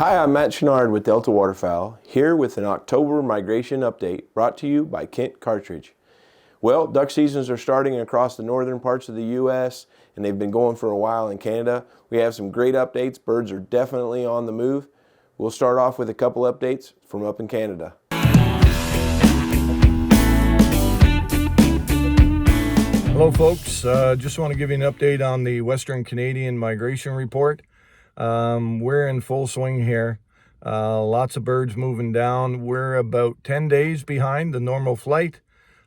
Hi, I'm Matt Chenard with Delta Waterfowl, here with an October migration update brought to you by Kent Cartridge. Well, duck seasons are starting across the northern parts of the U.S. and they've been going for a while in Canada. We have some great updates. Birds are definitely on the move. We'll start off with a couple updates from up in Canada. Hello folks, just want to give you an update on the Western Canadian migration report. We're in full swing here. Lots of birds moving down. We're about 10 days behind the normal flight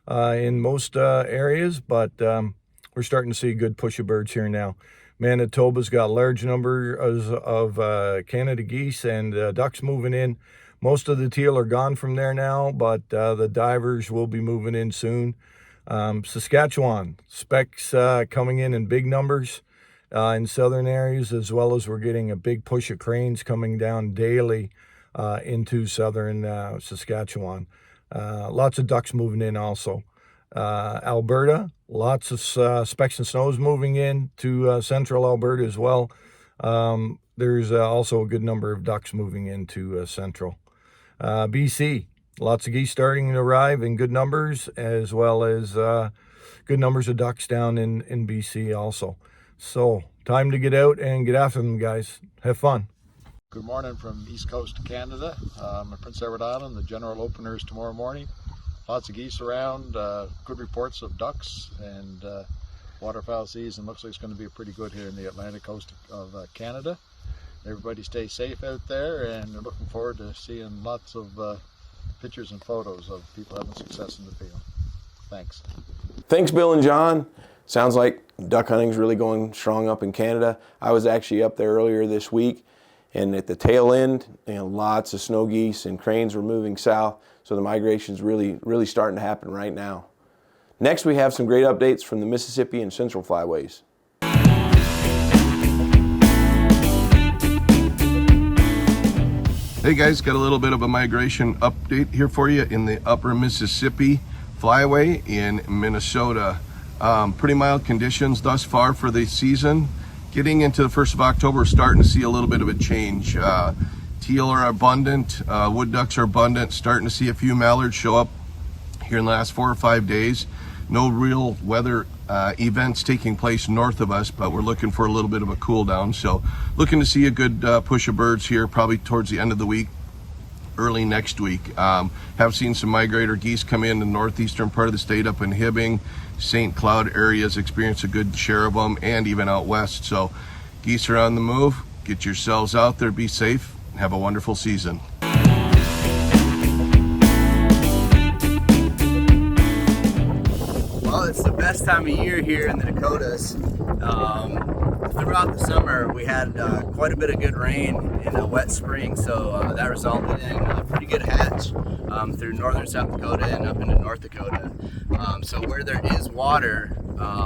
in most areas, but we're starting to see a good push of birds here now. Manitoba's got a large number of Canada geese and ducks moving in. Most of the teal are gone from there now, but the divers will be moving in soon. Saskatchewan, specks coming in big numbers in southern areas, as well as we're getting a big push of cranes coming down daily into southern Saskatchewan. Lots of ducks moving in also. Alberta, lots of specks and snows moving in to central Alberta as well. There's also a good number of ducks moving into central. BC, lots of geese starting to arrive in good numbers, as well as good numbers of ducks down in BC also. So time to get out and get after them, guys. Have fun. Good morning from East Coast of Canada. I'm at Prince Edward Island. The general opener is tomorrow morning. Lots of geese around, good reports of ducks, and waterfowl season looks like it's going to be pretty good here in the Atlantic coast of Canada. Everybody stay safe out there, and we're looking forward to seeing lots of pictures and photos of people having success in the field. Thanks. Thanks, Bill and John. Sounds like duck hunting's really going strong up in Canada. I was actually up there earlier this week, and at the tail end, lots of snow geese and cranes were moving south, so the migration's really starting to happen right now. Next, we have some great updates from the Mississippi and Central flyways. Hey guys, got a little bit of a migration update here for you in the upper Mississippi flyway in Minnesota. Pretty mild conditions thus far for the season. Getting into the 1st of October, we're starting to see a little bit of a change. Teal are abundant, wood ducks are abundant, starting to see a few mallards show up here in the last 4 or 5 days. No real weather events taking place north of us, but we're looking for a little bit of a cool down. So looking to see a good push of birds here probably towards the end of the week, early next week. Have seen some migrator geese come in the northeastern part of the state up in Hibbing. St. Cloud areas experience a good share of them, and even out west. So geese are on the move. Get yourselves out there, be safe, have a wonderful season. Well, it's the best time of year here in the Dakotas. Throughout the summer, we had quite a bit of good rain and a wet spring, so that resulted in a pretty good hatch through northern South Dakota and up into North Dakota. So where there is water,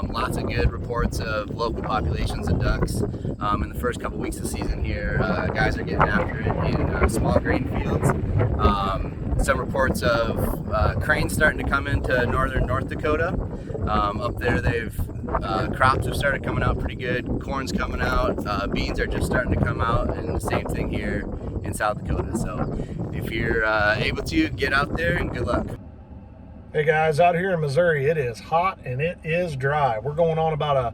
lots of good reports of local populations of ducks. In the first couple weeks of the season here, guys are getting after it in small grain fields. Some reports of cranes starting to come into northern North Dakota. Up there, crops have started coming out pretty good. Corn's coming out. Beans are just starting to come out, and the same thing here in South Dakota. So if you're able to, get out there and good luck. Hey guys, out here in Missouri, it is hot and it is dry. We're going on about a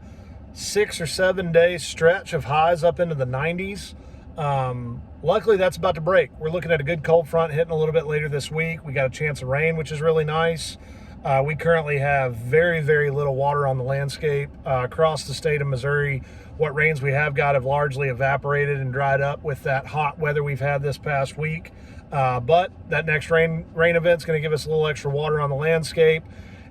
6 or 7 day stretch of highs up into the 90s. Luckily, that's about to break. We're looking at a good cold front hitting a little bit later this week. We got a chance of rain, which is really nice. We currently have very little water on the landscape across the state of Missouri. What rains we have got have largely evaporated and dried up with that hot weather we've had this past week. But that next rain event's going to give us a little extra water on the landscape.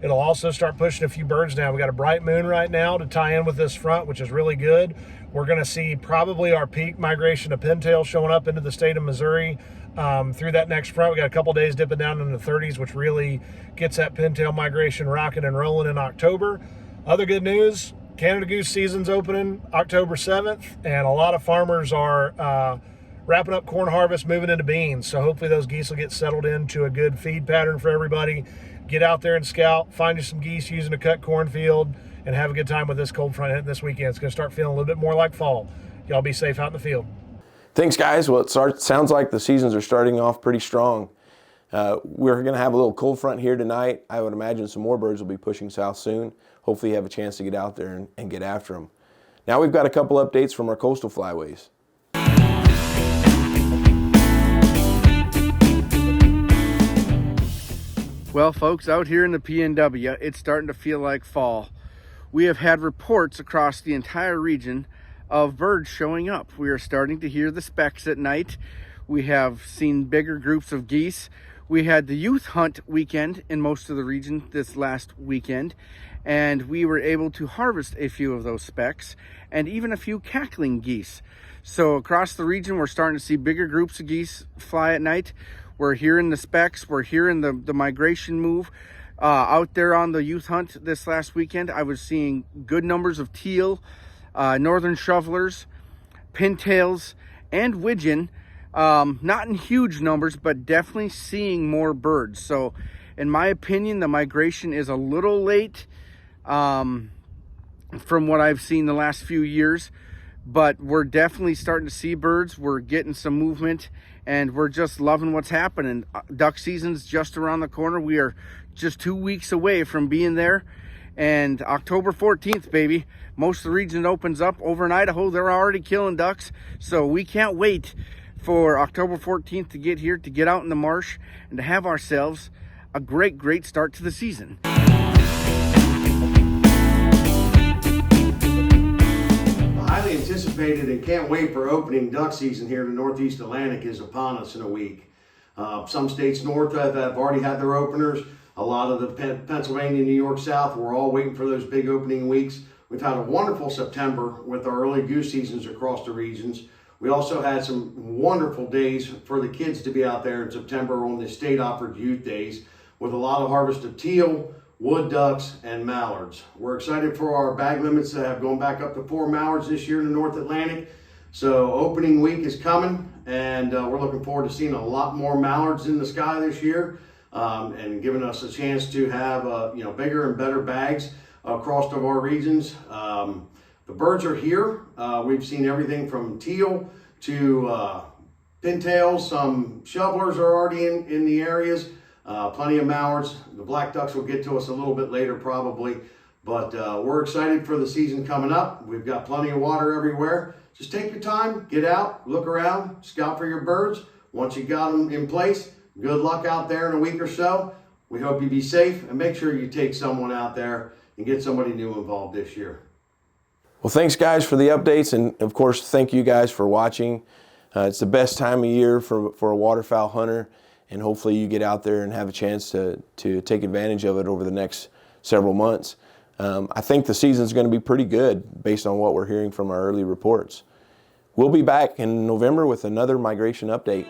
It'll also start pushing a few birds down. We got a bright moon right now to tie in with this front, which is really good. We're going to see probably our peak migration of pintail showing up into the state of Missouri through that next front. We got a couple days dipping down in the 30s, which really gets that pintail migration rocking and rolling in October. Other good news, Canada goose season's opening October 7th, and a lot of farmers are wrapping up corn harvest, moving into beans. So hopefully those geese will get settled into a good feed pattern for everybody. Get out there and scout, find you some geese using a cut cornfield, and have a good time with this cold front hitting this weekend. It's going to start feeling a little bit more like fall. Y'all be safe out in the field. Thanks, guys. Well, sounds like the seasons are starting off pretty strong. We're going to have a little cold front here tonight. I would imagine some more birds will be pushing south soon. Hopefully you have a chance to get out there and get after them. Now we've got a couple updates from our coastal flyways. Well, folks, out here in the PNW, it's starting to feel like fall. We have had reports across the entire region of birds showing up. We are starting to hear the specks at night. We have seen bigger groups of geese. We had the youth hunt weekend in most of the region this last weekend, and we were able to harvest a few of those specks and even a few cackling geese. So across the region, we're starting to see bigger groups of geese fly at night. We're hearing the specks, we're hearing the migration move. Out there on the youth hunt this last weekend, I was seeing good numbers of teal, northern shovelers, pintails, and widgeon. Not in huge numbers, but definitely seeing more birds. So in my opinion, the migration is a little late from what I've seen the last few years, but we're definitely starting to see birds. We're getting some movement, and we're just loving what's happening. Duck season's just around the corner. We are just 2 weeks away from being there, and October 14th, baby, most of the region opens up. Over in Idaho, they're already killing ducks, so we can't wait for October 14th to get here, to get out in the marsh, and to have ourselves a great start to the season. Highly anticipated and can't wait for opening duck season here in the Northeast Atlantic is upon us in a week. Some states north have already had their openers. A lot of the Pennsylvania, New York South, we're all waiting for those big opening weeks. We've had a wonderful September with our early goose seasons across the regions. We also had some wonderful days for the kids to be out there in September on the state-offered youth days with a lot of harvest of teal, wood ducks, and mallards. We're excited for our bag limits that have gone back up to 4 mallards this year in the North Atlantic. So opening week is coming, and we're looking forward to seeing a lot more mallards in the sky this year, and giving us a chance to have bigger and better bags across of our regions. The birds are here. We've seen everything from teal to pintails. Some shovelers are already in the areas. Plenty of mallards. The black ducks will get to us a little bit later probably. But we're excited for the season coming up. We've got plenty of water everywhere. Just take your time, get out, look around, scout for your birds. Once you got them in place, good luck out there in a week or so. We hope you be safe, and make sure you take someone out there and get somebody new involved this year. Well, thanks, guys, for the updates, and of course, thank you guys for watching. It's the best time of year for a waterfowl hunter, and hopefully you get out there and have a chance to take advantage of it over the next several months. I think the season's going to be pretty good based on what we're hearing from our early reports. We'll be back in November with another migration update.